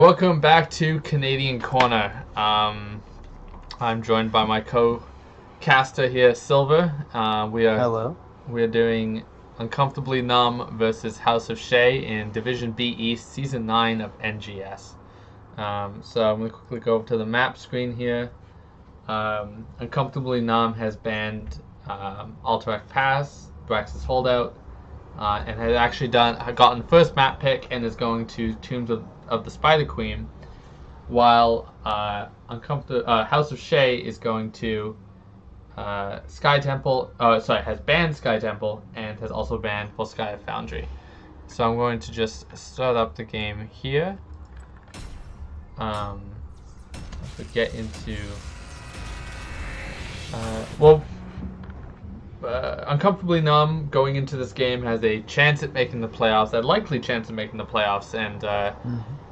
Welcome back to Canadian Corner. I'm joined by my co-caster here, Silver. Hello. We are doing Uncomfortably Numb versus House of Chez in Division B East, Season 9 of NGS. So I'm going to quickly go over to the map screen here. Uncomfortably Numb has banned Alterac Pass, Brax's Holdout, and has actually gotten the first map pick and is going to Tombs of the Spider Queen, while House of Chez is going to Sky Temple. Has banned Sky Temple and has also banned Volskaya Foundry. So I'm going to just start up the game here. If we get into Uncomfortably Numb going into this game has a chance at making the playoffs, a likely chance of making the playoffs, and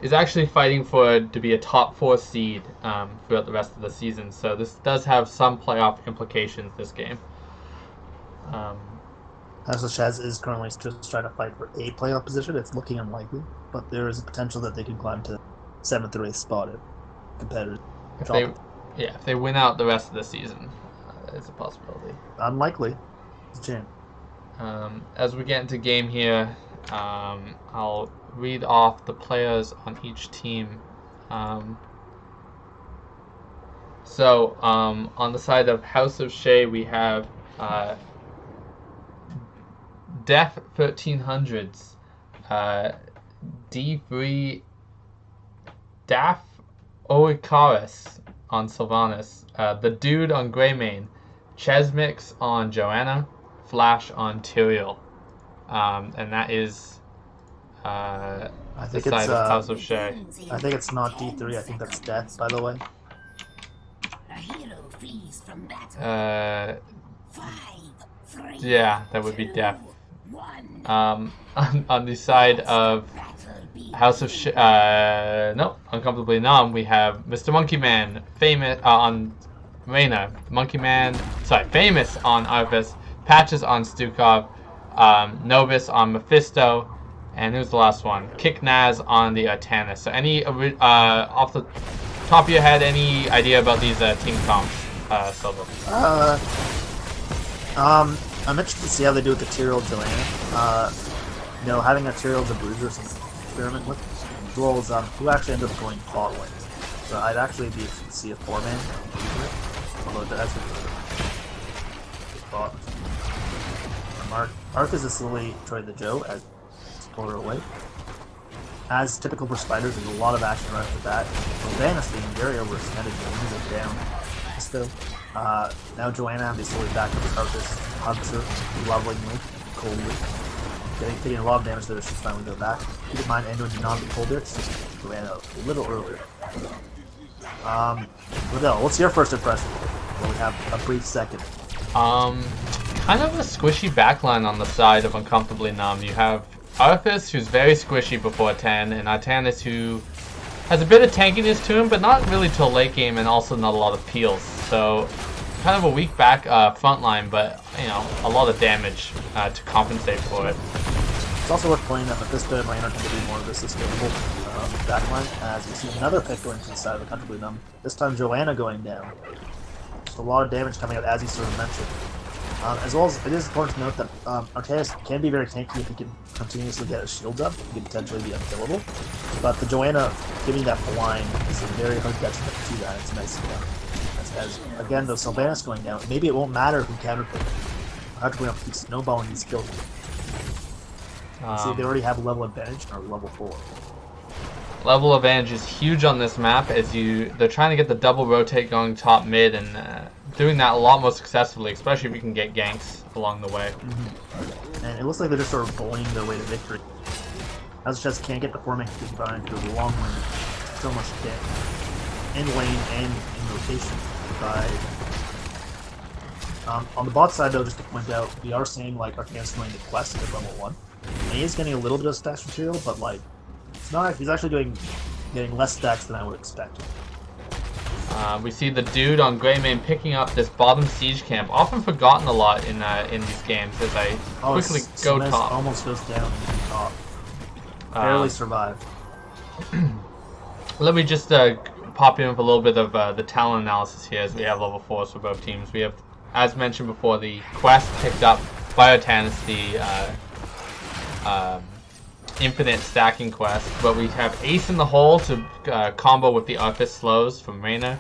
is actually fighting to be a top 4 seed throughout the rest of the season. So this does have some playoff implications, this game. House of Chez is currently just trying to fight for a playoff position. It's looking unlikely, but there is a potential that they could climb to 7th or 8th spot if competitors if they win out the rest of the season. It's a possibility. Unlikely. It's a chance. As we get into game here, I'll read off the players on each team. On the side of House of Chez, we have Def 1300s, D3 Daf Oikaris on Sylvanas, the Dude on Greymane, Chesmix on Joanna, Flash on Tyrael, and that is I think the it's side of House of Chez. I think it's not D3. I think that's Death, by the way. Yeah, that would be Death. On the side of House of Uncomfortably Numb, we have Mr. Monkey Man, famous on Reyna, famous on Arthas, Patches on Stukov, Novus on Mephisto, and who's the last one? Kick Naz on the Artanis. So any off the top of your head, any idea about these team comps, Silver? I'm interested to see how they do with the Tyrael Joanna. Having a Tyrael the Bruiser to experiment with, as well as who actually ended up going bot lane. So I'd actually be interested to see a 4-man. Although it has bot. Arthas is slowly trying the Joe as pull her away. As typical for spiders, there's a lot of action right off the bat. Sylvanas being very overextended, moves it down. Still, now Joanna is slowly back up with Arthas, hugs her lovingly, coldly. Taking a lot of damage there, she's finally go back. Keep in mind, Andrew did not be pulled there, so Joanna a little earlier. Liddell, what's your first impression? Well, we have a brief second. Kind of a squishy backline on the side of Uncomfortably Numb. You have Arthas, who's very squishy before 10, and Artanis, who has a bit of tankiness to him, but not really till late game, and also not a lot of peels. So, kind of a weak back front line, but a lot of damage to compensate for it. It's also worth pointing out that this bit might not be more of a sustainable backline, as we see another pick going to the side of Uncomfortably Numb. This time Joanna going down. Just a lot of damage coming out, as you sort of mentioned. As well as it is important to note that Artanis can be very tanky if he can continuously get his shields up. He can potentially be unkillable. But the Joanna giving that blind is a very hard detriment to that. It's nice to know. As again, though, Sylvanas going down, maybe it won't matter who counterpick. Uncomfortably Numb keeps snowballing these kills. See, they already have a level advantage or level 4. Level advantage is huge on this map as they're trying to get the double rotate going top mid and doing that a lot more successfully, especially if you can get ganks along the way. And it looks like they're just sort of bullying their way to victory. As just can't get the forming combined to the long lane. So much damage. In lane and in rotation. On the bot side though, just to point out, we are seeing like Artanis going to quest at level 1. And he is getting a little bit of stash material, but like it's not. He's actually getting less stacks than I would expect. We see the Dude on Greymane picking up this bottom siege camp, often forgotten a lot in these games as I quickly go top. Almost goes down to top. Barely survived. let me just pop in with a little bit of the talent analysis here as we have level 4s for both teams. We have, as mentioned before, the quest picked up by Artanis, the infinite stacking quest, but we have Ace in the Hole to combo with the Arthas slows from Reyna.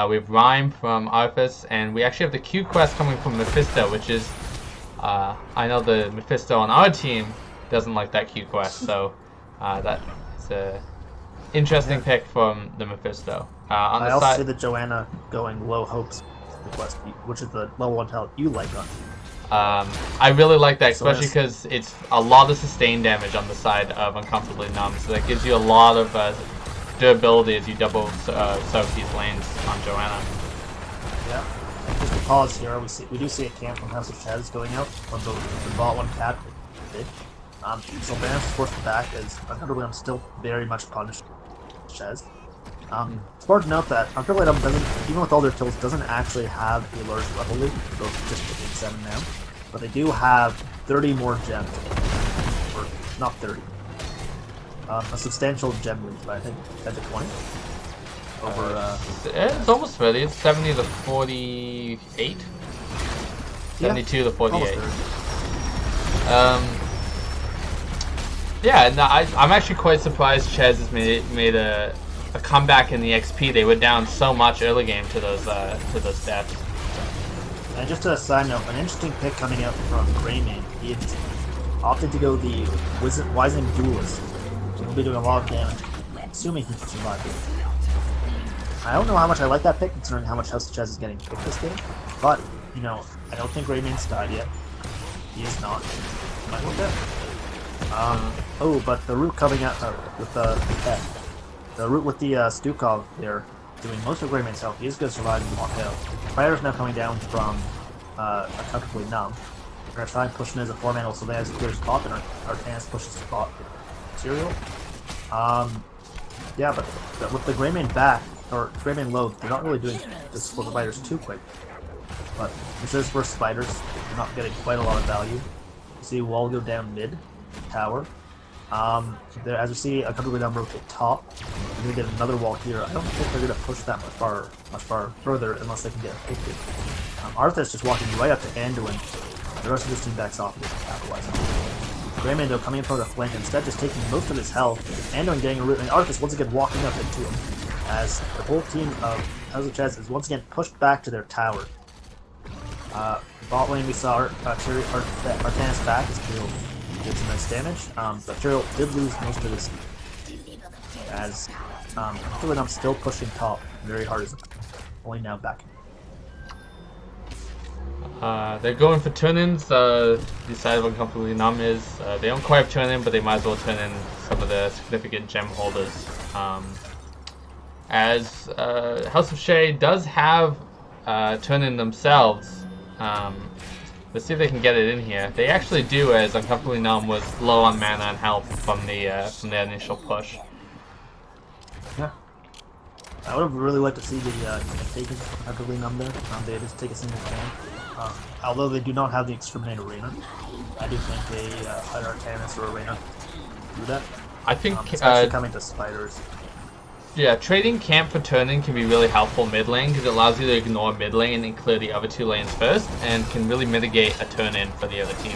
We have Rhyme from Arthas, and we actually have the Q quest coming from Mephisto, which is, I know the Mephisto on our team doesn't like that Q quest, so that's a interesting pick from the Mephisto. On the I also side, see the Joanna going low hopes quest, which is the level 1 talent you like on. I really like that, So especially because it's a lot of sustain damage on the side of Uncomfortably Numb, so that gives you a lot of durability as you double soak these lanes on Joanna. Yeah. Just to pause here, we do see a camp from House of Chez going out on the bot 1 cap. So Banner's forced back as Uncomfortably Numb still very much punished Chez. It's important to note that Uncomfortably Numb doesn't, even with all their kills, doesn't actually have a large level lead, so it's just hitting 7 now. But they do have 30 more gems. Or, not 30. A substantial gem lead, but I think 10 to 20. Over, it's almost 30. It's 70 to 48. 72 to 48. Yeah, no, I'm actually quite surprised Chez has made a comeback in the XP. They were down so much early game to those deaths. And just a side note, an interesting pick coming out from Greymane. He had opted to go the Wising Duelist. So he'll be doing a lot of damage, assuming he can survive it. I don't know how much I like that pick, considering how much House of Chez is getting picked this game. But, you know, I don't think Greymane's died yet. He is not. He might work out. Oh, but the root coming out with the root with the Stukov there, doing most of Greymane's health. He is going to survive and walk out. Fire's now coming down from Uncomfortably Numb. We're going to try and push in as a 4-man, so they have clear spot, and Artanis pushes the spot material. Yeah, but with the Greymane back, or Greymane low, they're not really doing this for the fighters too quick. But this is for spiders, they're not getting quite a lot of value. You see Wall go down mid, tower. As you see, Uncomfortably Numb rotate top. They're going to get another wall here. I don't think they're going to push that much far further unless they can get picked. Arthas just walking right up to Anduin. The rest of this team backs off and capitalizing. Greymane though coming in from the flank, instead just taking most of his health. Anduin getting a root, and Arthas once again walking up into him. As the whole team of House of Chez is once again pushed back to their tower. Bot lane we saw Artanis back as Tyrael did some nice damage, but Tyrael did lose most of his as I'm still pushing top very hard as only now back. They're going for turn-ins. The side of Uncomfortably Numb is they don't quite have turn-in, but they might as well turn in some of the significant gem holders. As House of Chez does have turn-in themselves. Let's see if they can get it in here. They actually do, as Uncomfortably Numb was low on mana and health from the initial push. Yeah. I would have really liked to see the take Uncomfortably Numb there. They just take a single can. Although they do not have the Exterminator Reyna, I do think they either Artanis or Reyna do that. I think especially coming to spiders. Yeah, trading camp for turn-in can be really helpful mid lane because it allows you to ignore mid lane and clear the other two lanes first, and can really mitigate a turn-in for the other team.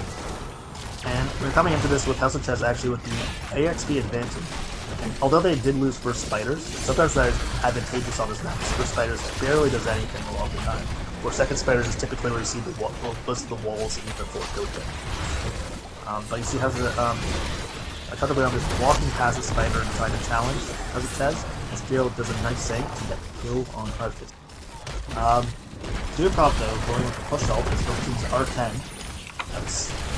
And we're coming into this with House of Chez actually with the AXP advantage. And although they did lose first spiders, sometimes that is advantageous on this map. First spiders barely does anything a lot of the time, where second spiders is typically where you see the walls and even fourth go down. But you see how Uncomfortably Numb is walking past the spider and trying to challenge House of Chez. And Tyrael does a nice save to get the kill on Arthas. Dukov though, going with the push ult, his both teams are 10.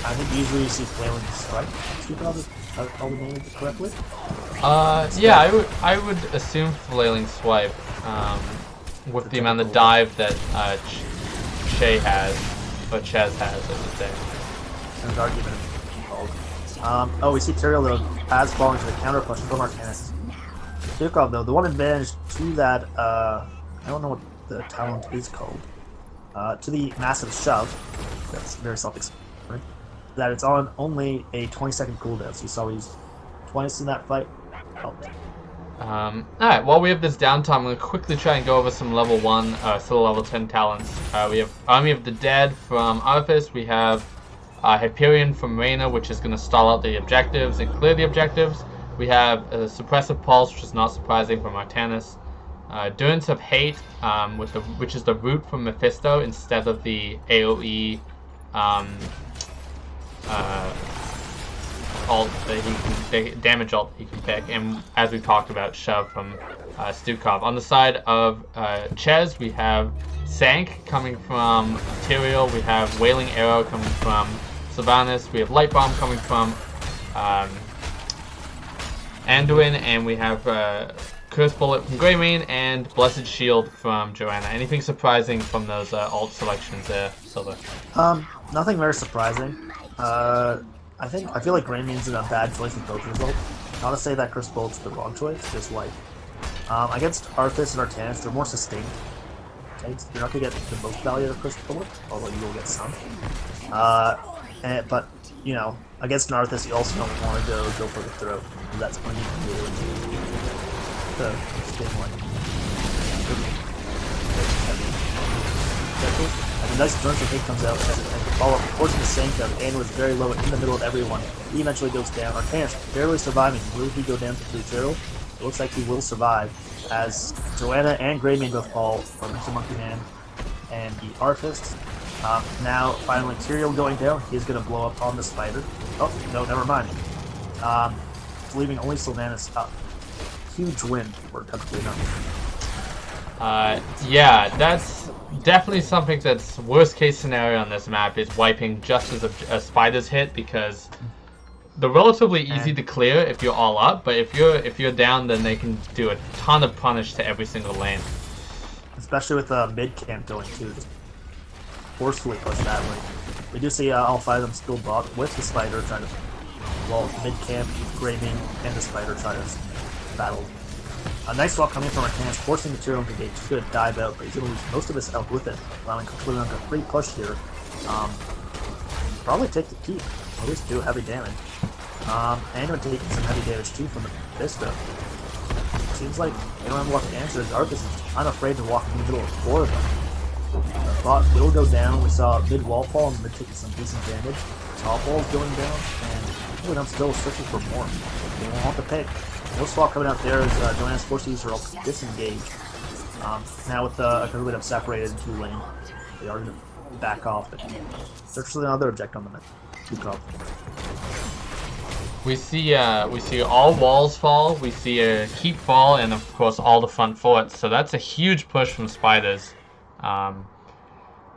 I think usually you see Flailing Strike. Dukov is all the names correctly? Yeah, I would assume Flailing Swipe, with the amount of dive that Chez has, or Chez has, I should say. There's argument called. We see Tyrael though, as falling to the counter push from Artanis. Dukov though, the one advantage to that, I don't know what the talent is called, to the massive shove, that's very self-explanatory, that it's on only a 20-second cooldown, so you saw we used twice in that fight. Alright, while we have this downtime, I'm going to quickly try and go over some level 1, still level 10 talents. We have Army of the Dead from Artifice, we have Hyperion from Reyna, which is going to stall out the objectives and clear the objectives. We have Suppressive Pulse, which is not surprising, from Artanis. Durance of Hate, which is the root from Mephisto instead of the AoE alt that the damage alt he can pick, and as we talked about, Shove from Stukov. On the side of Chez, we have Sank coming from Material, we have Wailing Arrow coming from Sylvanas, we have Light Bomb coming from Anduin, and we have Curse Bullet from Greymane and Blessed Shield from Joanna. Anything surprising from those alt selections there, Silver? Nothing very surprising. I feel like Greymane's in a bad choice with both results. Not to say that Curse Bullet's the wrong choice, just like against Arthas and Artanis, they're more sustained. Okay, so you're not gonna get the most value of Curse Bullet, although you will get some. But you know, against an Arthas, you also don't want to go for the throat, because that's when you can really the sting like. And the nice Durance of Hate comes out and follow up, forcing the Sank out, and was very low in the middle of everyone. He eventually goes down. Artanis barely surviving. Will he go down to 3-0? It looks like he will survive, as Joanna and Greymane both fall from Mr. Monkey Man and the Artist. Now, finally, Tyrael going down. He's going to blow up on the spider. Oh, no, never mind. Leaving only Sylvanas up. Huge win for Uncomfortably Numb. Yeah, that's definitely something that's worst case scenario on this map, is wiping just as a spider's hit, because they're relatively easy to clear if you're all up, but if you're down, then they can do a ton of punish to every single lane. Especially with mid camp going too, just forcefully push that way. We do see all 5 of them still bot with the spider trying to, well, mid camp, Greymane, and the spider trying to battle. A nice swap coming from Artanis, forcing the Tyrael to engage. He's going to dive out, but he's going to lose most of his health with it, allowing Uncomfortably Numb to free push here. Probably take the keep, at least do heavy damage. And going to take some heavy damage too from the Mephisto. Seems like they don't have a lot of answers. Arthas is unafraid to walk in the middle of 4 of them. The bot will go down. We saw mid wall fall and mid taking some decent damage. Top wall's going down, and Uncomfortably Numb still searching for more. They won't have to pick. No swap coming out there as Joanna's forced to use her ult to disengage. Now with Uncomfortably Numb separated in 2 lanes, they are going to back off, but search for another object on the map. We see all walls fall, we see a keep fall, and of course all the front forts. So that's a huge push from spiders.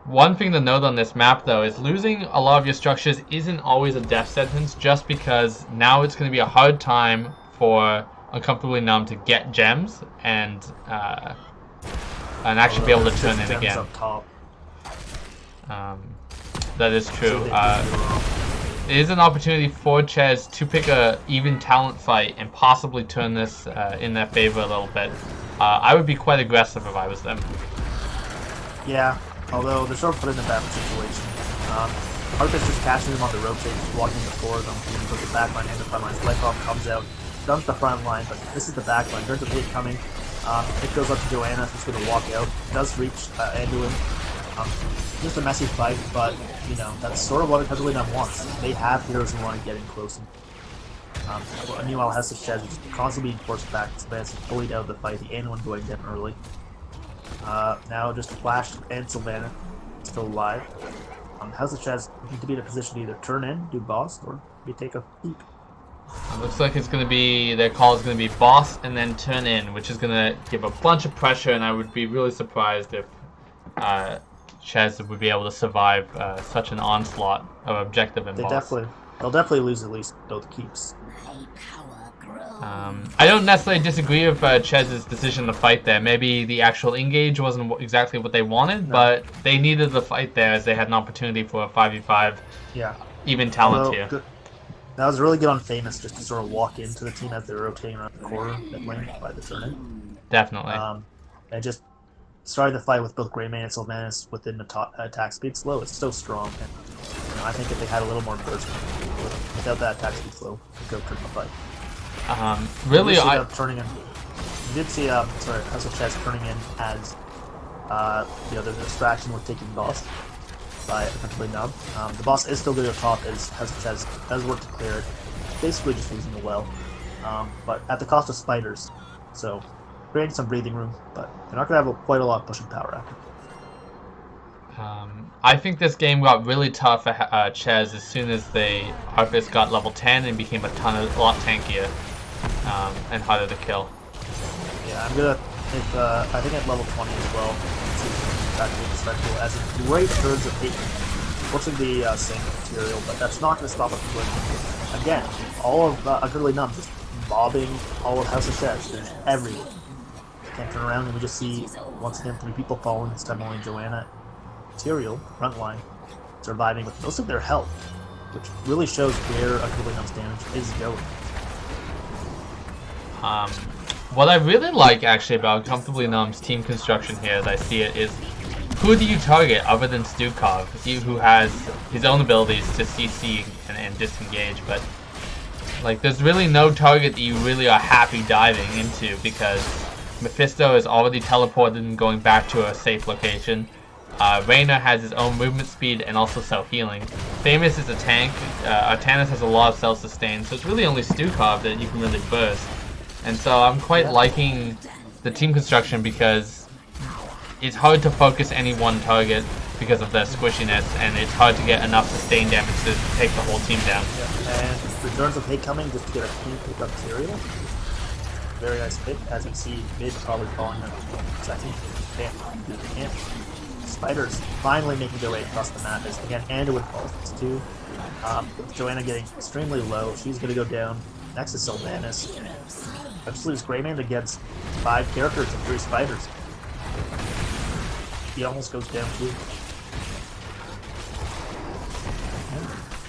One thing to note on this map, though, is losing a lot of your structures isn't always a death sentence, just because now it's going to be a hard time for Uncomfortably Numb to get gems and actually be able to turn in again. That is true. It is an opportunity for Chez to pick a even talent fight and possibly turn this in their favor a little bit. I would be quite aggressive if I was them. Yeah, although they're sort of put in a bad situation. Arthas just catching them on the rotate, walking the 4 of them, put the back line and the front line. Light Bomb comes out, dumps the front line, but this is the back line. Durance of Hate coming. It goes up to Joanna, who's going to walk out. Does reach Anduin. Just a messy fight, but you know, that's sort of what Uncomfortably Numb wants. They have heroes who want to get in close. Meanwhile, Chez is constantly being forced back. Sylvanas is bullied out of the fight. The Anduin going down early. Now just Flash and Sylvanas still alive. Chez need to be in a position to either turn in, do boss, or maybe take a peek. It looks like it's going to be, their call is going to be boss and then turn in, which is going to give a bunch of pressure, and I would be really surprised if Chez would be able to survive such an onslaught of objective and boss. They'll definitely lose at least both keeps. I don't necessarily disagree with Chez's decision to fight there. Maybe the actual engage wasn't exactly what they wanted, but they needed the fight there as they had an opportunity for a 5v5 even talent here. That was really good on Famous just to sort of walk into the team as they were rotating around the corner mid lane by the turn-in. Definitely. And just starting the fight with both Greymane and Sylvanas within the attack speed slow is so strong. And, you know, I think if they had a little more burst without that attack speed slow, they could have turned the fight. Really, You did see, House of Chez turning in as, there's a distraction with taking boss by Uncomfortably Numb. The boss is still good at top, as House of Chez does work to clear it. Basically just using the well, but at the cost of spiders. So, creating some breathing room, but they're not going to have quite a lot of pushing power after. I think this game got really tough at Chez as soon as Arthas got level 10 and became a lot tankier and harder to kill. Yeah, I'm gonna. I think at level 20 as well. It's actually respectable as a great surge of hate. Fortunately, the same material, but that's not going to stop us from going. Again, all of Uncomfortably Numb just mobbing all of House of Chez. There's everywhere. Can't turn around and we just see once again 3 people falling. This time only Joanna. Material front line surviving with most of their health, which really shows where Uncomfortably Numb's damage is going. What I really like actually about Uncomfortably Numb's team construction here, as I see it, is who do you target other than Stukov, who has his own abilities to CC and disengage, but like there's really no target that you really are happy diving into because Mephisto is already teleported and going back to a safe location. Reyna has his own movement speed and also self-healing. Famous is a tank. Artanis has a lot of self-sustain, so it's really only Stukov that you can really burst. And so I'm quite liking the team construction because it's hard to focus any one target because of their squishiness, and it's hard to get enough sustained damage to take the whole team down. Yeah, and returns of hate coming just to get a clean pick up material. Very nice pick, as you see mid probably falling in second. Can't. Spiders finally making their way across the map is again Anduin falls too. With Joanna getting extremely low, she's gonna go down. Next is Sylvanas. Eventually it's Greymane against 5 characters and 3 spiders. He almost goes down too.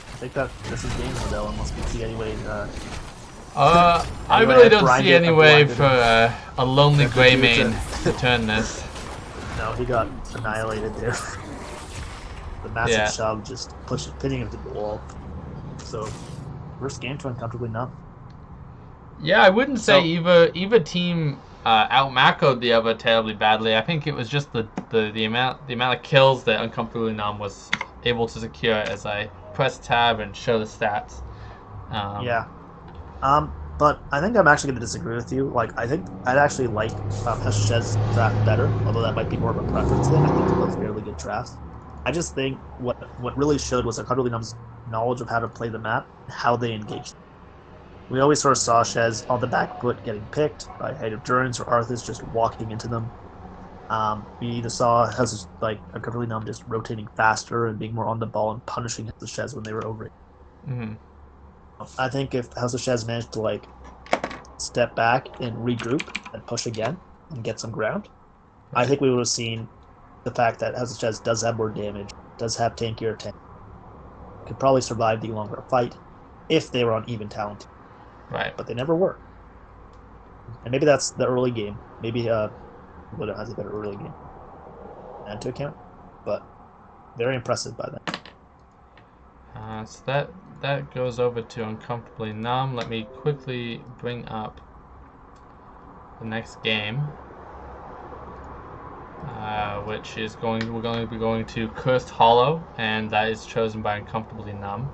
I think that this is game model unless we see any way. I really don't see any way for a lonely Greymane to turn this. No, he got annihilated there. The massive shove just pinning him to the wall. So, first game to Uncomfortably Numb. Yeah, I wouldn't say either team out-macroed the other terribly badly. I think it was just the amount of kills that Uncomfortably Numb was able to secure as I press tab and show the stats. But I think I'm actually going to disagree with you. Like, I think I'd actually like Chez draft better, although that might be more of a preference thing. I think they're both fairly good drafts. I just think what really showed was Uncomfortably Numb's knowledge of how to play the map, and how they engaged. We always sort of saw Chez on the back foot getting picked by Height of Durance or Arthas just walking into them. We either saw Uncomfortably Numb just rotating faster and being more on the ball and punishing House of Chez when they were over it. Mm-hmm. I think if House of Chez managed to step back and regroup and push again and get some ground, I think we would have seen the fact that House of Chez does have more damage, does have tankier tank, could probably survive the longer fight if they were on even talent. Right. But they never were. And maybe that's the early game. Maybe Widow has a better early game and to account, but very impressive by that. So that goes over to Uncomfortably Numb. Let me quickly bring up the next game, which is we're going to be going to Cursed Hollow, and that is chosen by Uncomfortably Numb.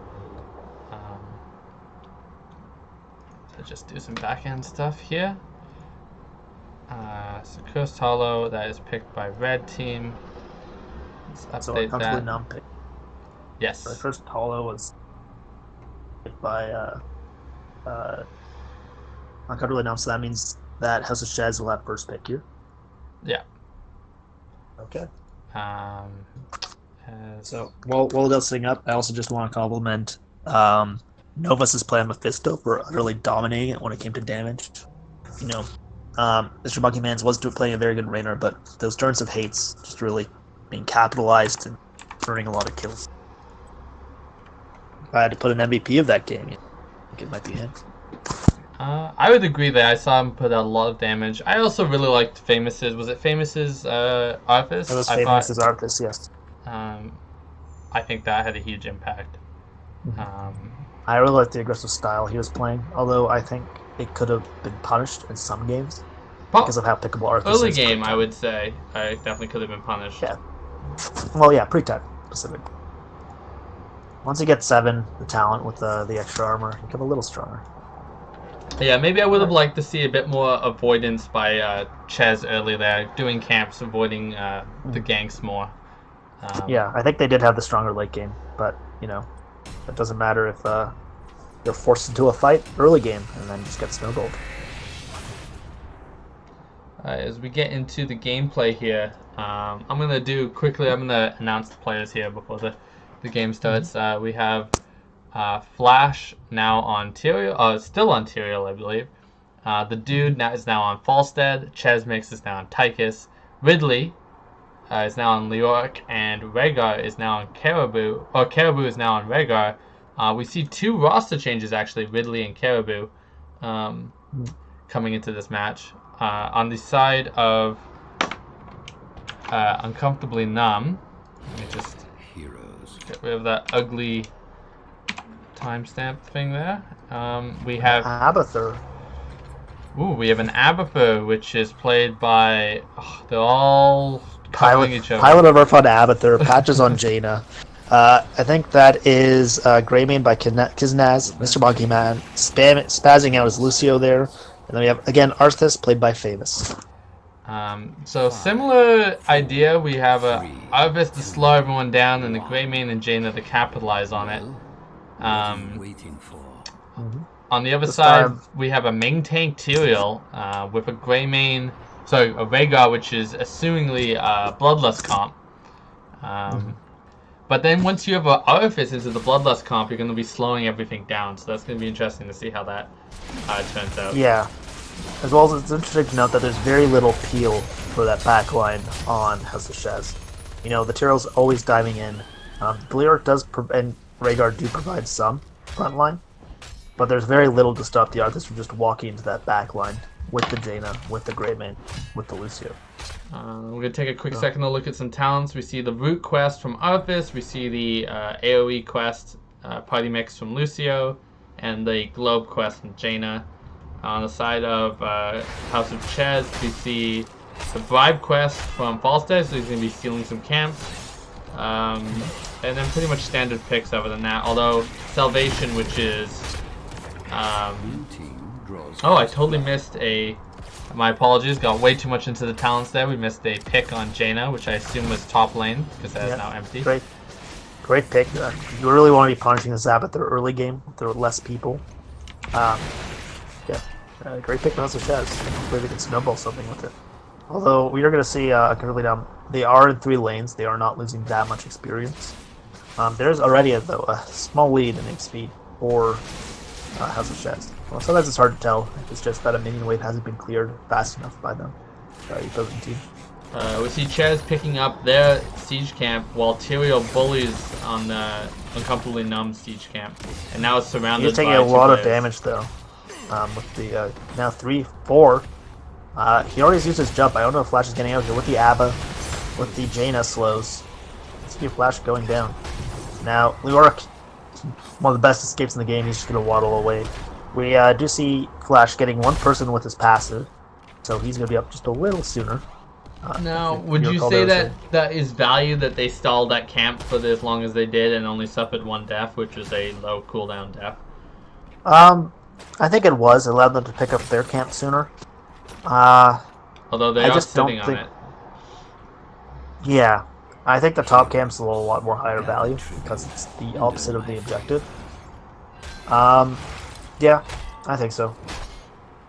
So just do some back-end stuff here. So Cursed Hollow, that is picked by Red Team. Let's update so Uncomfortably that. Numb pick. Yes. The first Hollow was picked by Uncomfortably Numb, so that means that House of Chez will have first pick here. Yeah. Okay. As... So while that's sitting up, I also just want to compliment Novus' play on Mephisto for utterly dominating it when it came to damage. You know, Mr. Monkey Man's was playing a very good Rainer, but those turns of hates just really being capitalized and earning a lot of kills. If I had to put an MVP of that game, I think it might be him. I would agree that I saw him put out a lot of damage. I also really liked Famous's. Was it Famous's Arthas? It was Famous's Arthas, yes. I think that had a huge impact. I really liked the aggressive style he was playing, although I think it could have been punished in some games. because of how pickable Arthas Early is. game, I would say, I definitely could have been punished. Yeah. Well, yeah, pre-time specific. Once you get 7, the talent with the extra armor, you get a little stronger. Yeah, maybe I would have liked to see a bit more avoidance by Chez early there, doing camps, avoiding the ganks more. Yeah, I think they did have the stronger late game, but, you know, it doesn't matter if you're forced into a fight early game and then just get snowballed. As we get into the gameplay here, I'm going to announce the players here before the game starts. We have Flash now on Tyrael, still on Tyrael, I believe. The Dude is now on Falstead. Chez Mix is now on Tychus. Ridley is now on Leoric, and Rhaegar is now on Caribou. Or Caribou is now on Rhaegar. We see 2 roster changes actually, Ridley and Caribou, coming into this match. On the side of Uncomfortably Numb, let me just get rid of that ugly timestamp thing there. We have Abathur. Ooh, we have an Abathur, which is played by they're all covering each other. Pilot of Earth on Abathur, patches on Jaina. I think that is Greymane by Kiznaz, Mr. Monkey Man, spazzing out as Lucio there. And then we have, again, Arthas, played by Famous. So similar idea. We have Arvis to slow everyone down, and the Greymane and Jaina to capitalize on it. On the other side, we have a main tank Tyrael with a Greymane, a Rhaegar, which is assumingly a Bloodlust comp. But then once you have an Arthas into the Bloodlust comp, you're going to be slowing everything down. So that's going to be interesting to see how that turns out. Yeah. As well as it's interesting to note that there's very little peel for that backline on House of Chez. You know, the Tyrael's always diving in. Leoric and Rhaegar do provide some front line, but there's very little to stop the Arthas from just walking into that backline with the Jaina, with the Greymane, with the Lucio. We're going to take a quick second to look at some talents. We see the Root quest from Arthas, we see the AoE quest, Party Mix from Lucio, and the Globe quest from Jaina. On the side of House of Chez, we see the Bribe quest from Falstead, so he's going to be stealing some camps. And then pretty much standard picks other than that, although Salvation, which is... I totally missed my apologies, got way too much into the talents there. We missed a pick on Jaina, which I assume was top lane, because that is now empty. Great pick. You really want to be punishing the Abathur early game. There are less people. Great pick from House of Chez. Hopefully they can snowball something with it. Although we are going to see they are in 3 lanes. They are not losing that much experience. There's already a small lead in XP for House of Chez. Well, sometimes it's hard to tell. It's just that a minion wave hasn't been cleared fast enough by them. Opposing team. We see Chez picking up their siege camp while Tyrael bullies on the Uncomfortably Numb siege camp, and now it's surrounded. He's taking a lot of damage though. With the now 3-4. He already used his jump. I don't know if Flash is getting out here with the Abba, with the Jaina slows. Let's see Flash going down. Now Leoric, one of the best escapes in the game. He's just going to waddle away. We do see Flash getting one person with his passive, so he's going to be up just a little sooner. Now, would you say that is value that they stalled that camp for as long as they did and only suffered 1 death, which was a low cooldown death? I think it was. It allowed them to pick up their camp sooner. Although they are sitting on it. Yeah. I think the top camp's a lot more higher value because it's the opposite of the objective. Yeah, I think so.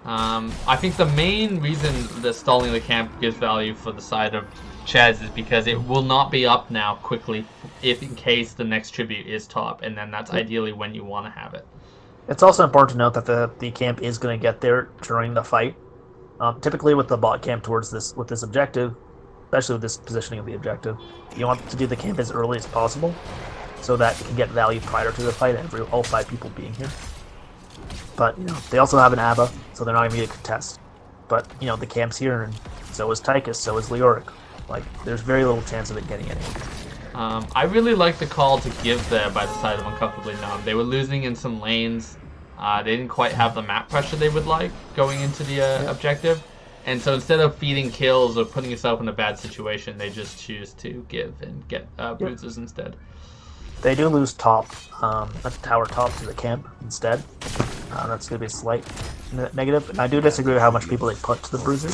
I think the main reason that stalling the camp gives value for the side of Chez is because it will not be up now quickly if in case the next tribute is top, and then that's ideally when you want to have it. It's also important to note that the camp is going to get there during the fight. Typically with the bot camp with this objective, especially with this positioning of the objective, you want to do the camp as early as possible so that you can get value prior to the fight and all 5 people being here. But, you know, they also have an Abba, so they're not going to need to contest. But, you know, the camp's here, and so is Tychus, so is Leoric. Like, there's very little chance of it getting anywhere. I really like the call to give there by the side of Uncomfortably Numb. They were losing in some lanes. They didn't quite have the map pressure they would like going into the objective. And so instead of feeding kills or putting yourself in a bad situation, they just choose to give and get bruises instead. They do lose top, tower top to the camp instead. That's going to be a slight negative. And I do disagree with how much people they put to the bruisers,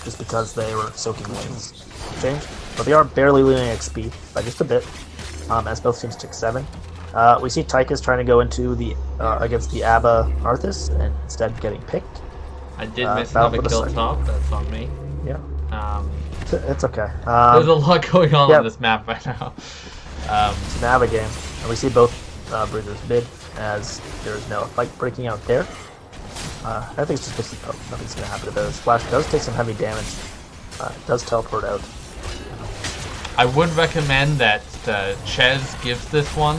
just because they were soaking lanes change. But they are barely losing XP by just a bit, as both teams took 7. We see Tychus trying to go into the against the Abba Arthas and instead getting picked. I did miss another kill top. That's on me. Yeah. It's okay. There's a lot going on this map right now. It's an Abba game, and we see both bruisers mid as there's no fight breaking out there. I think it's just basically poke. Nothing's going to happen to those. Flash does take some heavy damage. Does teleport out. I would recommend that Chez gives this one,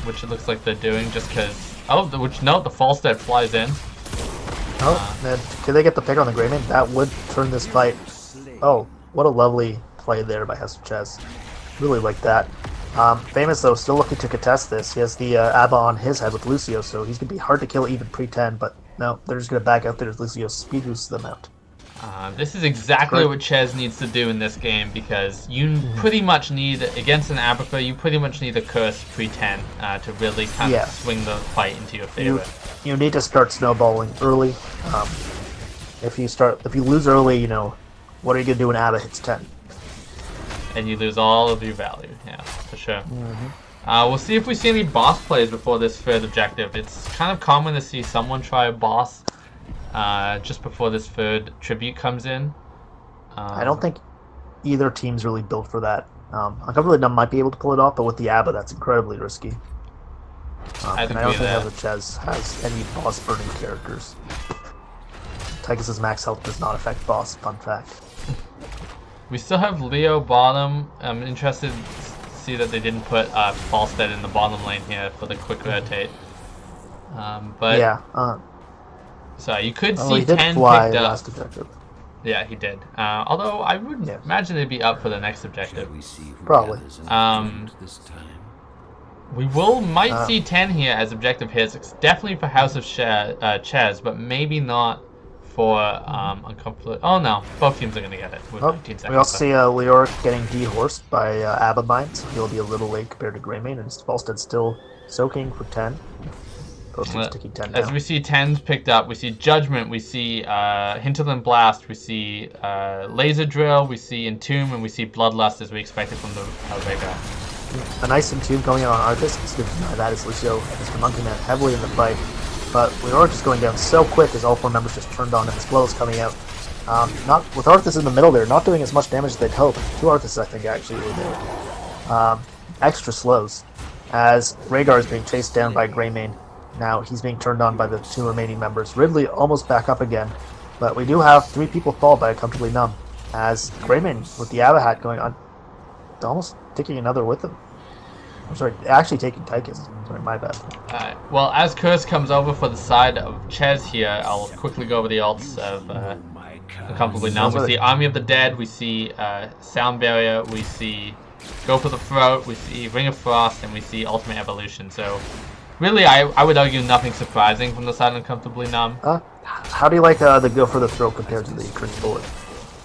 which it looks like they're doing just because... Oh, the false dead flies in. Oh, man, could they get the pick on the Greymane? That would turn this fight. Oh, what a lovely play there by Hester Chez. Really like that. Famous, though, still looking to contest this. He has the Abba on his head with Lucio, so he's going to be hard to kill even pre-10, but no, they're just going to back out there as Lucio speed boosts them out. This is exactly what Chez needs to do in this game, because you pretty much need, against an Abaca, you pretty much need a curse pre-10 to really kind of swing the fight into your favor. You need to start snowballing early. If you lose early, you know, what are you going to do when Abba hits 10? And you lose all of your value, yeah, for sure. We'll see if we see any boss plays before this third objective. It's kind of common to see someone try a boss just before this third tribute comes in. I don't think either team's really built for that. Uncomfortably Numb might be able to pull it off, but with the Abba, that's incredibly risky. I don't think that Chez has any boss burning characters. Tychus' max health does not affect boss, fun fact. We still have Leo bottom. I'm interested to see that they didn't put Falstead in the bottom lane here for the quick rotate. But yeah. So you could see he did 10 fly picked up. Last objective. Yeah, he did. Although I would imagine they'd be up for the next objective. Probably. We might see 10 here as objective hits. It's definitely for House of Chez, but maybe not for Uncomfortably. Oh no, both teams are going to get it with 19 seconds. We also see Leoric getting dehorsed by Abba Bind, so he'll be a little late compared to Greymane, and Falstead still soaking for 10. Both teams taking 10 As we see 10s picked up, we see Judgment, we see Hinterland Blast, we see Laser Drill, we see Entomb, and we see Bloodlust as we expected from the Vega. A nice Entomb going on Arthas. It's good to deny that as Lucio and Mr. Monkey Man heavily in the fight. But Leoric just going down so quick as all 4 members just turned on and his blow is coming out. Not with Arthas in the middle there, not doing as much damage as they'd hope. 2 Arthas, I think, actually were there. Extra slows as Rhaegar is being chased down by Greymane. Now he's being turned on by the 2 remaining members. Ridley almost back up again, but we do have 3 people fall by Uncomfortably Numb as Greymane with the Abba hat going on, almost taking another with him. I'm sorry, actually taking Tychus. Sorry, my bad. Well, as Curse comes over for the side of Chez here, I'll quickly go over the alts of Uncomfortably Numb. We see Army of the Dead, we see Sound Barrier, we see Go for the Throat, we see Ring of Frost, and we see Ultimate Evolution. So, really, I would argue nothing surprising from the side of Uncomfortably Numb. How do you like the Go for the Throat compared to the Cringe Bullet?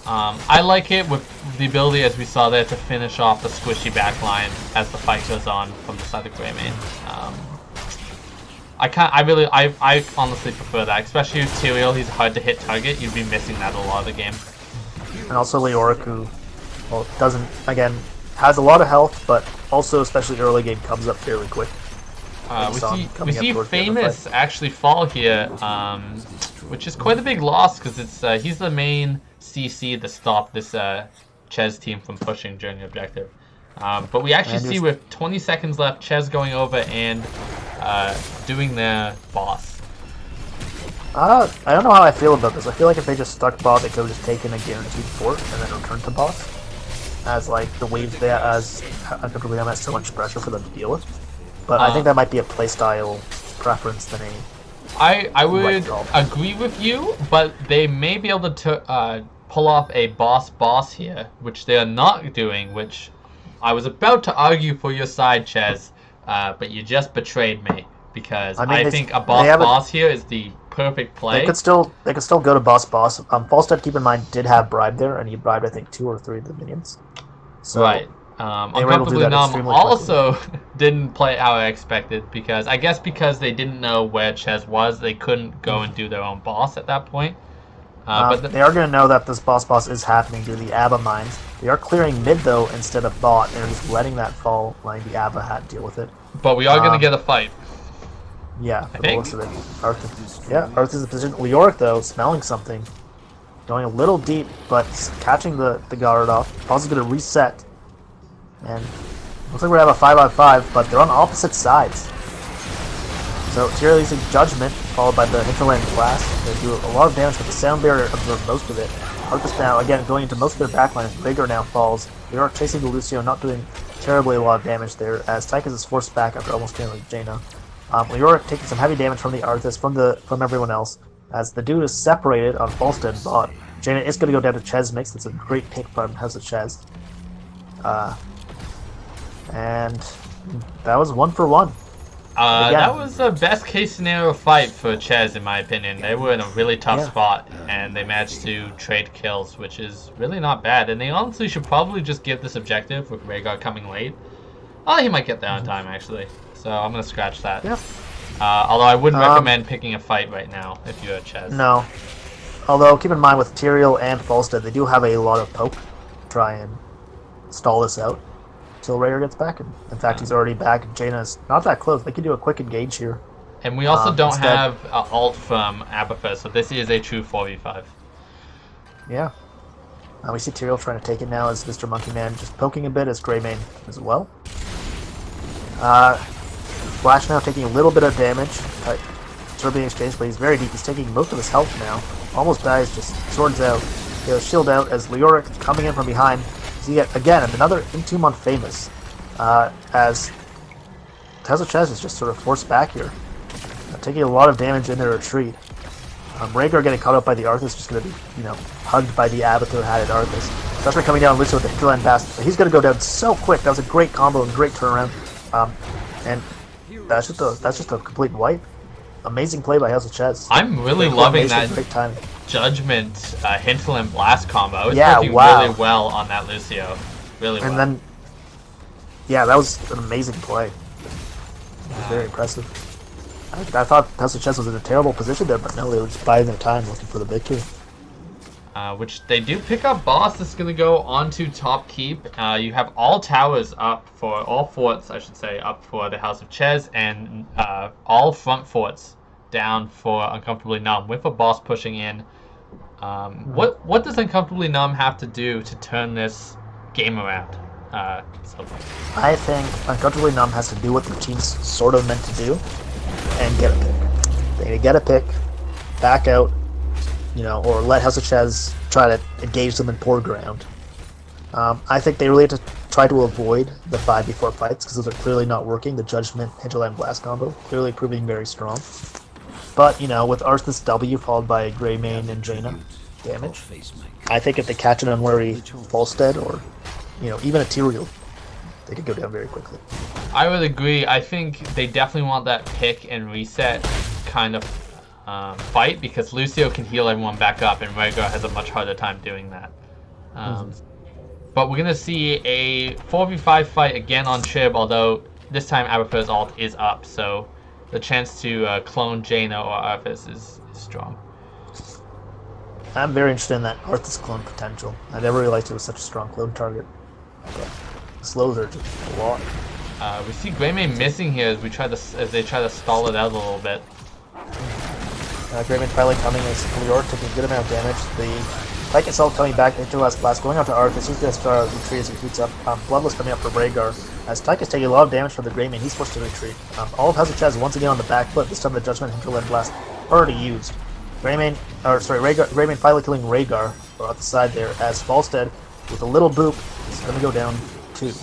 I like it with the ability, as we saw there, to finish off the squishy backline as the fight goes on from the side of Greymane. I honestly prefer that, especially with Tyrael. He's hard to hit target. You'd be missing that a lot of the game. And also Leoric, who doesn't, again, has a lot of health, but also, especially early game, comes up fairly quick. We see Famous actually fall here, which is quite a big loss because it's he's the main CC to stop this Chez team from pushing during the objective. But we actually see with 20 seconds left, Chez going over and doing their boss. I don't know how I feel about this. I feel like if they just stuck bot, they could have just taken a guaranteed fort and then returned to boss. As like the waves there, as Uncomfortably Numb has so much pressure for them to deal with. But I think that might be a playstyle preference than a. I would agree with you, but they may be able to pull off a boss here, which they are not doing, which I was about to argue for your side, Chez, but you just betrayed me, because I mean, think a they have boss here is the perfect play. They could still go to boss. Falstad, keep in mind, did have bribe there, and he bribed I think 2 or 3 of the minions. So right. they were able to do Uncomfortably that Numb extremely also didn't play how I expected because I guess because they didn't know where Chez was, they couldn't go and do their own boss at that point. But they are going to know that this boss is happening due to the ABBA mines. They are clearing mid though instead of bot. They're just letting that fall, letting the ABBA hat deal with it. But we are going to get a fight. Yeah, for the looks of it. Arthur's in position. Leoric though, smelling something, going a little deep, but catching the guard off. Also going to reset, and looks like we're gonna have a 5-on-5, but they're on opposite sides. So Tyrael using Judgment, followed by the Hinterland Blast. They do a lot of damage, but the Sound Barrier absorbed most of it. Arthas now, again, going into most of their backlines. Rhaegar now falls. They are chasing the Lucio, not doing terribly a lot of damage there, as Tychus is forced back after almost killing Jaina. Leoric taking some heavy damage from the Arthas, from everyone else, as the dude is separated on Falstad bot. Jaina is going to go down to Chez mix. That's a great pick from House of Chez. And that was 1 for 1. That was the best case scenario fight for Chez, in my opinion. They were in a really tough spot, and they managed to trade kills, which is really not bad. And they honestly should probably just give this objective with Rhaegar coming late. Oh, he might get there on time, actually. So I'm going to scratch that. Yeah. Although I wouldn't recommend picking a fight right now if you're Chez. No. Although, keep in mind, with Tyrael and Falstad, they do have a lot of poke to try and stall this out until Rhaegar gets back. And in fact, he's already back, and Jaina's not that close. They can do a quick engage here. And we also don't have ult from Abathur, so this is a true 4v5. Yeah. We see Tyrael trying to take it now as Mr. Monkey Man just poking a bit as Greymane as well. Flash now taking a little bit of damage. Absorbing exchange, but he's very deep. He's taking most of his health now. Almost dies, just swords out. He'll shield out as Leoric coming in from behind. So you get, again, another Entomb on Famous. As House of Chez is just sort of forced back here. Taking a lot of damage in their retreat. Rhaegar getting caught up by the Arthas, just going to be, hugged by the Abathur hatted Arthas. Especially coming down Lucio with the Hinterland Blast. He's going to go down so quick. That was a great combo and great turnaround. And that's just a complete wipe. Amazing play by House of Chez. I'm really loving that Judgment Hinterland Blast combo. It's working really well on that Lucio. Really well. And then, that was an amazing play. It was very impressive. I thought House of Chez was in a terrible position there, but no, they were just biding their time looking for the victory. Which they do pick up boss that's going to go onto top keep. You have all towers up for, all forts I should say, up for the House of Chez, and all front forts down for Uncomfortably Numb, with a boss pushing in. What does Uncomfortably Numb have to do to turn this game around? I think Uncomfortably Numb has to do what the team's sort of meant to do, and get a pick. They need to get a pick, back out, or let House of Chez try to engage them in poor ground. I think they really have to try to avoid the 5v4 fights, because those are clearly not working. The Judgment Hinterland Blast combo clearly proving very strong. But, with Arthas W followed by Greymane and Jaina damage, I think if they catch an unwary Falstad or, even a Tyrael, they could go down very quickly. I would agree. I think they definitely want that pick and reset kind of fight, because Lucio can heal everyone back up, and Rhaegar has a much harder time doing that. But we're going to see a 4v5 fight again on Trib, although this time Abathur's ult is up, so the chance to clone Jaina or Arthas is strong. I'm very interested in that Arthas clone potential. I never realized it was such a strong clone target. But slows are just a lot. We see Greymane missing here as they try to stall it out a little bit. Greymane finally coming as Leoric taking a good amount of damage. The Pike itself coming back into last class, going on to Arthas. He's going to start a retreat as he heats up. Bloodless coming up for Rhaegar. As Tyke is taking a lot of damage from the Greymane, he's forced to retreat. All of House of Chez once again on the back foot. This time the Judgment Hinterland Blast already used. Greymane finally killing Rhaegar on the side there, as Falstad with a little boop is going to go down 2.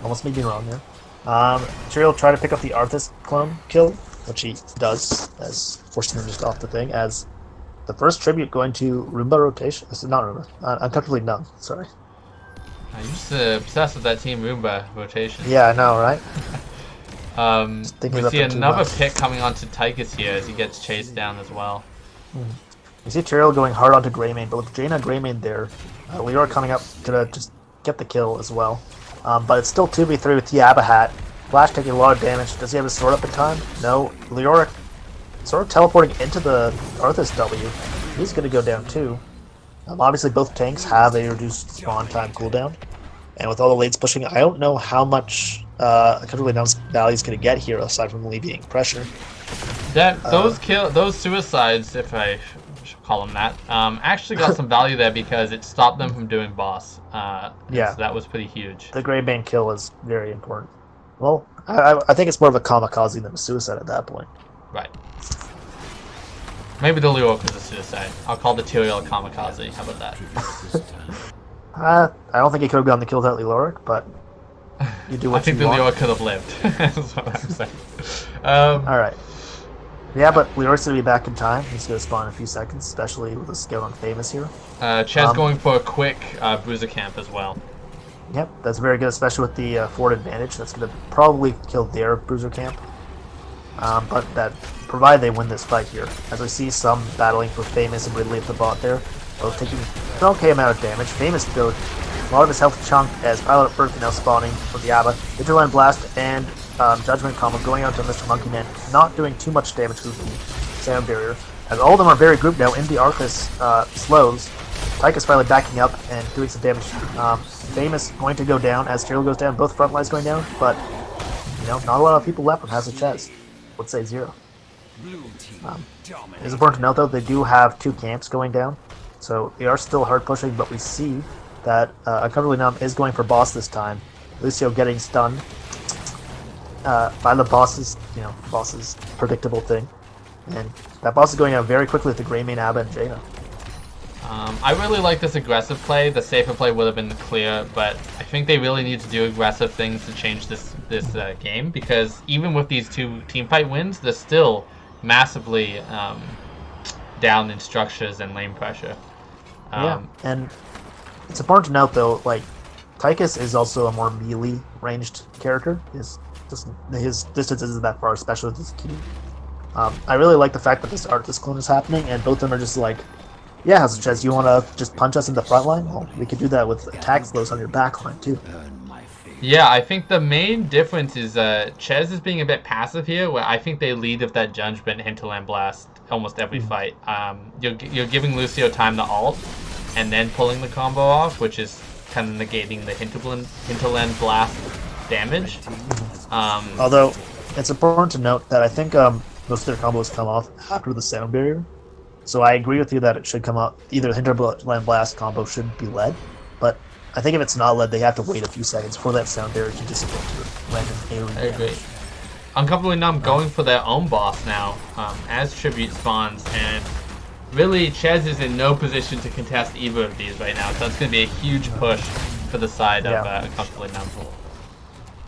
Almost made me wrong there. Tyrael trying to pick up the Arthas clone kill, which he does, as forcing him just off the thing, as the first tribute going to Roomba rotation. Not Roomba, Uncomfortably Numb, sorry. I'm just obsessed with that Team Roomba rotation. Yeah, I know, right? We see another pick coming onto Tychus here as he gets chased down as well. You see Tyrael going hard onto Greymane, but with Jaina Greymane there, Leora coming up to just get the kill as well. But it's still 2v3 with Yabahat. Flash taking a lot of damage. Does he have his sword up in time? No. Leora sort of teleporting into the Arthas W. He's going to go down too. Obviously both tanks have a reduced spawn time cooldown. And with all the lanes pushing, I don't know how much Uncomfortably Numb's value is going to get here aside from alleviating pressure. Those suicides, if I should call them that, actually got some value there because it stopped them from doing boss. Yeah, so that was pretty huge. The Greybane kill is very important. Well, I think it's more of a kamikaze than a suicide at that point. Right. Maybe the Leoric was a suicide. I'll call the Tyrael a kamikaze. How about that? I don't think he could have gotten the kill without Leoric, but you do what I think you the want. Leoric could have lived. That's what I'm saying. Alright. Yeah, but Leoric's going to be back in time. He's going to spawn in a few seconds, especially with a skill on Famous here. Chez going for a quick bruiser camp as well. Yep, that's very good, especially with the forward advantage. That's going to probably kill their bruiser camp. But that, provided they win this fight here, as we see some battling for Famous and Ridley at the bot there, both taking an okay amount of damage. Famous though, a lot of his health chunk as Pilot at Birth now spawning for the Abba. Interland Blast and Judgment combo going out to Mr. Monkey Man, not doing too much damage to the sound barrier. As all of them are very grouped now in the Arthas slows, Tychus finally backing up and doing some damage. Famous going to go down as Tyrael goes down, both front lines going down, but not a lot of people left from House of Chez. Let's say 0. It's important to note though, they do have 2 camps going down, so they are still hard pushing, but we see that Uncomfortably Numb is going for boss this time. Lucio getting stunned by the boss's predictable thing. And that boss is going out very quickly with the Greymane, Abba, and Jaina. I really like this aggressive play. The safer play would have been clear, but I think they really need to do aggressive things to change this game, because even with these 2 teamfight wins, they're still massively down in structures and lane pressure. Yeah, and it's important to note though, like, Tychus is also a more melee ranged character. His distance isn't that far, especially with his key. I really like the fact that this Arthas clone is happening, and both of them are just like, yeah, House of Chez, you want to just punch us in the front line? Well, we could do that with attack slows on your back line too. Yeah, I think the main difference is Chez is being a bit passive here, where I think they lead with that Judgment Hinterland Blast almost every fight. You're giving Lucio time to ult, and then pulling the combo off, which is kind of negating the Hinterland Blast damage. Although, it's important to note that I think most of their combos come off after the sound barrier. So I agree with you that it should come out, either the Hinterland Blast combo should be led, but I think if it's not led, they have to wait a few seconds for that sound barrier to dissipate to random alien damage. I agree. Uncomfortably Numb going for their own boss now, as Tribute spawns, and really Chez is in no position to contest either of these right now, so it's going to be a huge push for the side of Uncomfortably Numb.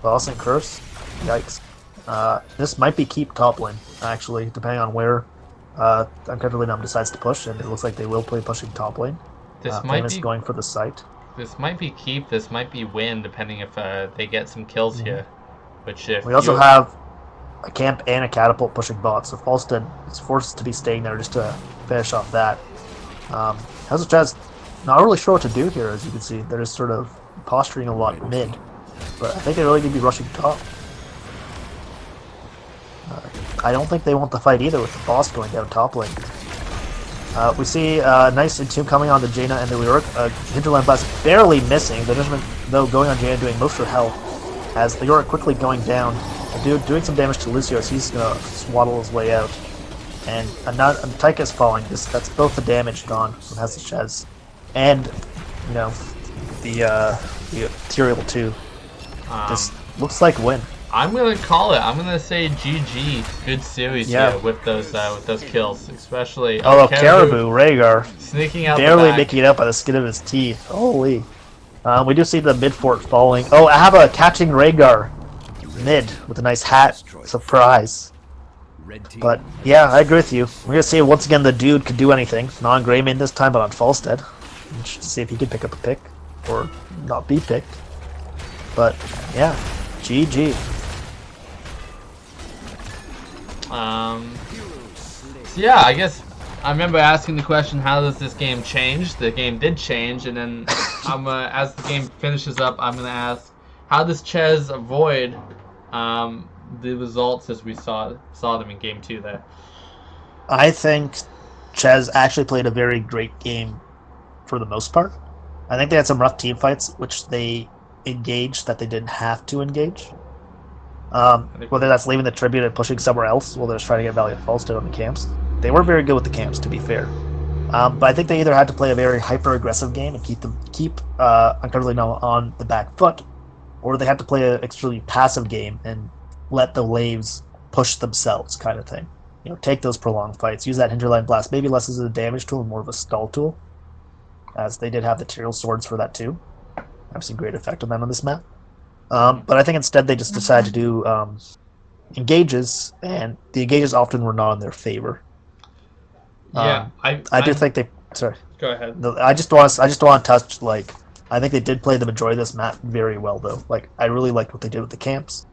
Boss and Curse? Yikes. This might be keep top lane, actually, depending on where Uncomfortably Numb decides to push, and it looks like they will play pushing top lane. This might Famous be going for the site. This might be keep. This might be win, depending if they get some kills here. Which if we also have a camp and a catapult pushing bot, so Falstead is forced to be staying there just to finish off that. House of Chez not really sure what to do here, as you can see. They're just sort of posturing a lot mid, but I think they really need to be rushing top. I don't think they want the fight either with the boss going down top lane. We see a nice Entomb coming on to Jaina and the Leoric. Hinterland Blast barely missing. The Judgment, though, going on Jaina doing most of her health. As the Leoric quickly going down, doing some damage to Lucio as he's going to swaddle his way out. And Tychus falling. That's both the damage gone from House of Chez. And, the Tyrael too. This looks like win. I'm gonna call it. I'm gonna say GG. Good series here with those kills, especially. Caribou Rhaegar sneaking out, barely making it up by the skin of his teeth. Holy! We do see the mid fort falling. Oh, I have a catching Rhaegar mid with a nice hat. Surprise! But yeah, I agree with you. We're gonna see once again the dude could do anything. Not on Greymane this time, but on Falstead. Just to see if he can pick up a pick or not be picked. But yeah, GG. So yeah, I guess I remember asking the question, how does this game change? The game did change, and then as the game finishes up, I'm gonna ask, how does Chez avoid the results as we saw them in Game 2 there? I think Chez actually played a very great game for the most part. I think they had some rough team fights, which they engaged that they didn't have to engage. Whether that's leaving the tribute and pushing somewhere else while they're trying to get Valiant Falls down on the camps. They were very good with the camps, to be fair. But I think they either had to play a very hyper-aggressive game and keep Uncomfortably Numb on the back foot, or they had to play an extremely passive game and let the Laves push themselves, kind of thing. Take those prolonged fights, use that Hinterland Blast, maybe less as a damage tool and more of a stall tool, as they did have the Tyrael swords for that too. I've seen great effect on them on this map. But I think instead they just decided to do engages, and the engages often were not in their favor. Yeah, I do think they. Sorry. Go ahead. No, I just want to touch, like, I think they did play the majority of this map very well, though. Like, I really liked what they did with the camps.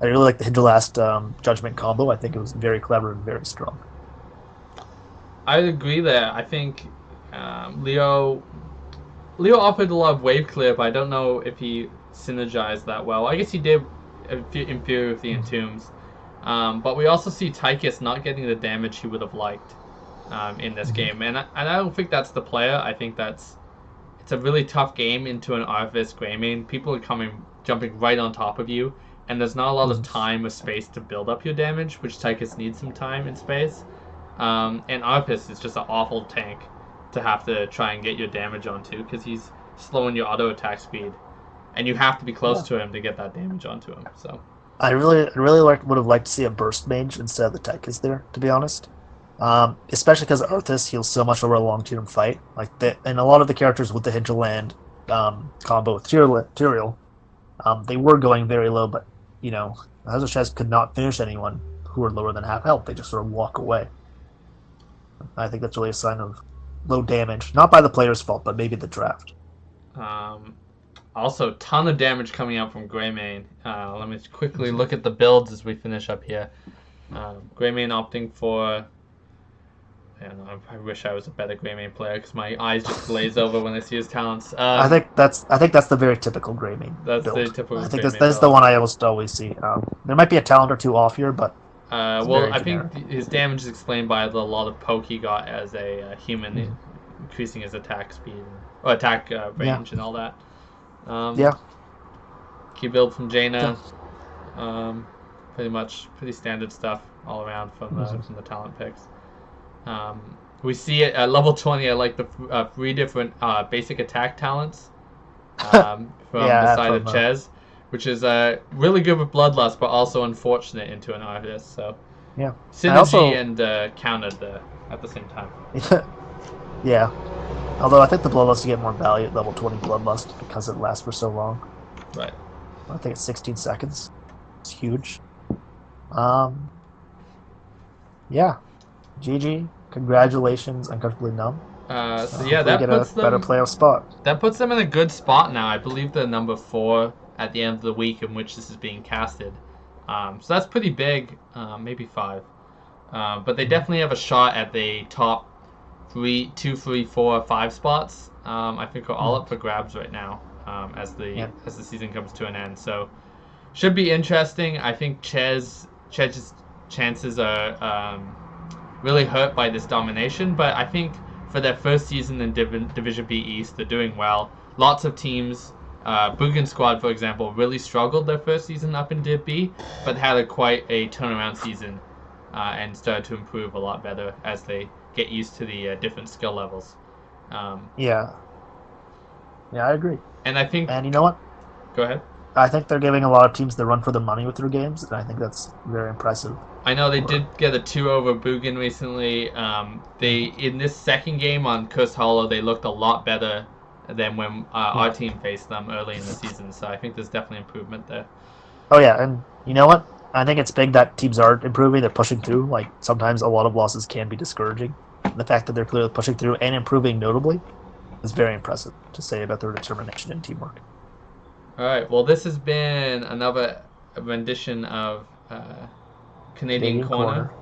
I really liked the Hinterlast Judgment combo. I think it was very clever and very strong. I agree there. I think Leo offered a lot of wave clear, but I don't know if he synergized that well. I guess he did improve with the Entombs. But we also see Tychus not getting the damage he would have liked in this game. And I don't think that's the player. I think it's a really tough game into an Arthas Greymane. People are jumping right on top of you, and there's not a lot of time or space to build up your damage, which Tychus needs some time and space. And Arthas is just an awful tank to have to try and get your damage onto, because he's slowing your auto attack speed, and you have to be close to him to get that damage onto him. So I really would have liked to see a burst mage instead of the Tychus there, to be honest. Especially because Arthas heals so much over a long-term fight. And a lot of the characters with the Hinterland combo with Tyrael, they were going very low, but House of Chez could not finish anyone who were lower than half health. They just sort of walk away. I think that's really a sign of low damage, not by the player's fault, but maybe the draft. Also, ton of damage coming out from Greymane. Let me quickly look at the builds as we finish up here. Greymane opting for... I don't know, I wish I was a better Greymane player, because my eyes just glaze over when I see his talents. I think that's the very typical Greymane build. The typical I think Greymane that's the one I almost always see. There might be a talent or two off here, but I think his damage is explained by the lot of poke he got as a human, increasing his attack speed, or attack range and all that. Key build from Jaina. Pretty standard stuff all around from the talent picks. We see it at level 20. I like the 3 different basic attack talents from the side of Chez, which is really good with Bloodlust, but also unfortunate into an Arthas. So synergy and countered at the same time. Yeah. Although I think the Bloodlust you get more value at level 20 Bloodlust because it lasts for so long. Right. I think it's 16 seconds. It's huge. Yeah. GG. Congratulations, Uncomfortably Numb. That get puts a better playoff spot. That puts them in a good spot now. I believe they're number 4 at the end of the week in which this is being casted. So that's pretty big. Maybe 5. But they definitely have a shot at the top 2, 3, 4, 5 spots. I think are all up for grabs right now as the season comes to an end. So should be interesting. I think Chez's chances are really hurt by this domination, but I think for their first season in Division B East, they're doing well. Lots of teams, Bugan Squad, for example, really struggled their first season up in Div B, but had quite a turnaround season and started to improve a lot better as they get used to the different skill levels. Yeah, I agree. And I think... And you know what? Go ahead. I think they're giving a lot of teams the run for the money with their games, and I think that's very impressive. I know they did get a 2 over Bugan recently. In this second game on Curse Hollow, they looked a lot better than when our team faced them early in the season. So I think there's definitely improvement there. Oh yeah, and you know what? I think it's big that teams are improving. They're pushing through. Like sometimes a lot of losses can be discouraging. And the fact that they're clearly pushing through and improving notably is very impressive to say about their determination and teamwork. All right. Well, this has been another rendition of Canadian Corner.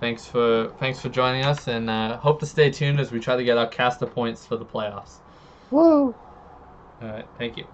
Thanks for joining us, and hope to stay tuned as we try to get our caster points for the playoffs. Woo! All right, thank you.